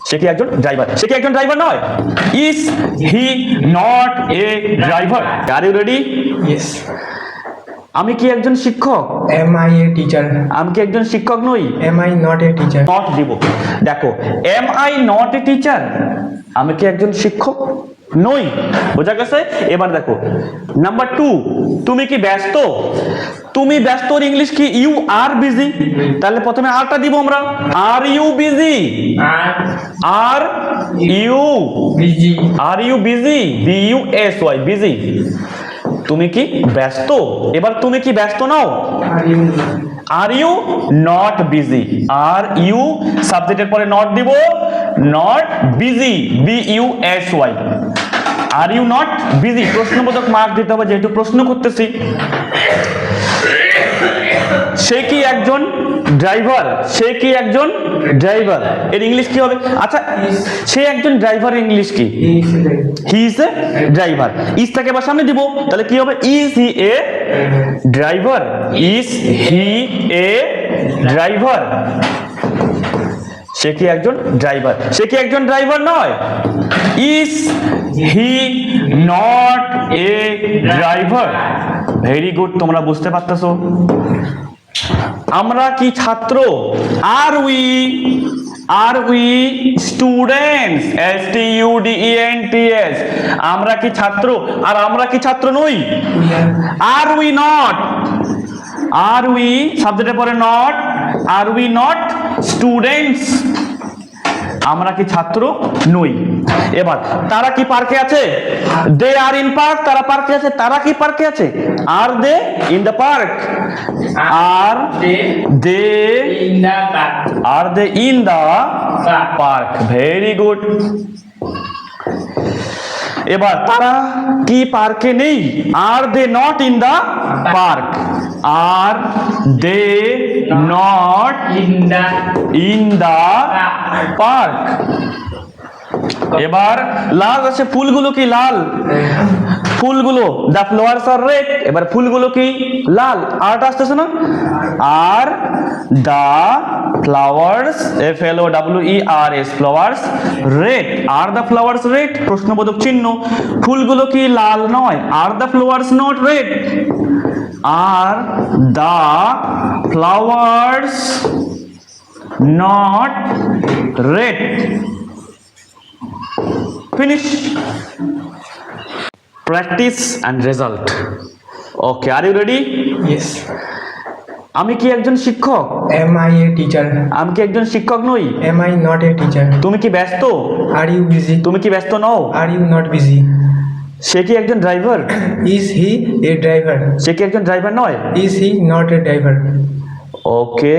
সে কি একজন ড্রাইভার? সে কি একজন ড্রাইভার নয়? Is he not a driver? Are you ready? Yes. আমি কি একজন শিক্ষক? Am I a teacher? আমি কি একজন শিক্ষক নই? Am I not a teacher? Not দিব। দেখো, am I not a teacher, আমি কি একজন শিক্ষক নই? বোঝা গেছে? এবার দেখো নাম্বার 2, তুমি কি ব্যস্ত? তুমি ব্যস্ত ইংলিশ কি? You are busy. তাহলে প্রথমে আরটা দিব আমরা, are you busy? Are you Busy. Are you busy? B U S Y, busy. তুমি কি ব্যস্ত? এবার তুমি কি ব্যস্ত নও? Are you? Are you not busy? Are you সাবজেক্টের পরে নট দিব, not busy, B U S Y. Are you not busy, প্রশ্নবোধক মার্ক দিতে হবে যেহেতু প্রশ্ন করতেছি। সে কি একজন ড্রাইভার? সে কি একজন ড্রাইভার? এর ইংলিশ কি হবে? আচ্ছা, সে একজন ড্রাইভার ইংলিশ কি? He is a he is a driver. ইজটাকে এবার সামনে দিব, তাহলে কি হবে? Is he a driver? Is he a driver? সে কি একজন ড্রাইভার? সে কি একজন ড্রাইভার নয়? Is he not a driver? Very good, তোমরা বুঝতে পারতেছো। আমরা কি ছাত্র? Are we students? S T U D E N T S. আমরা কি ছাত্র? আর আমরা কি ছাত্র নই? আর উই নট? আর উই সাবজেক্টের পরে not, are we not students? আমরা কি ছাত্র নই? এবার তারা কি পার্কে আছে? They are in park. তারা পার্কে আছে। তারা কি পার্কে আছে? Are they in the park? Are they in the park. Are they in the park? Very good. এবার তারা কি পার্কে নেই? Are they not in the park? Are they not in the park? এবার লাল আছে, ফুলগুলো কি লাল? ফুলগুলো দ্য ফ্লাওয়ার্স আর রেড। এবার ফুলগুলো কি লাল? আরটা আসতেছে না? Are the flowers, F L O W E R S, flowers red. Are the flowers red, প্রশ্নবোধক চিহ্ন। ফুলগুলো কি লাল নয়? Are the flowers not red? Are the flowers not red? Finish. Practice and result. Okay, are you ready? Yes. আমি কি একজন শিক্ষক? Am I a teacher? আমি কি একজন শিক্ষক নই? Am I not a teacher? তুমি কি ব্যস্ত? Are you busy? তুমি কি ব্যস্ত নও? Are you not busy? সে কি একজন driver? Is he a driver? সে কি একজন ড্রাইভার নয়? Is he not a driver? ওকে,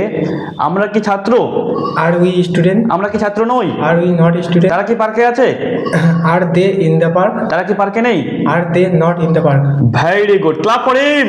আমরা কি ছাত্র? Are we student? আমরা কি ছাত্র নই? Are we not student? তারা কি পার্কে আছে? Are they in the park? তারা কি পার্কে নেই? Are they not in the park? Very good, clap for him.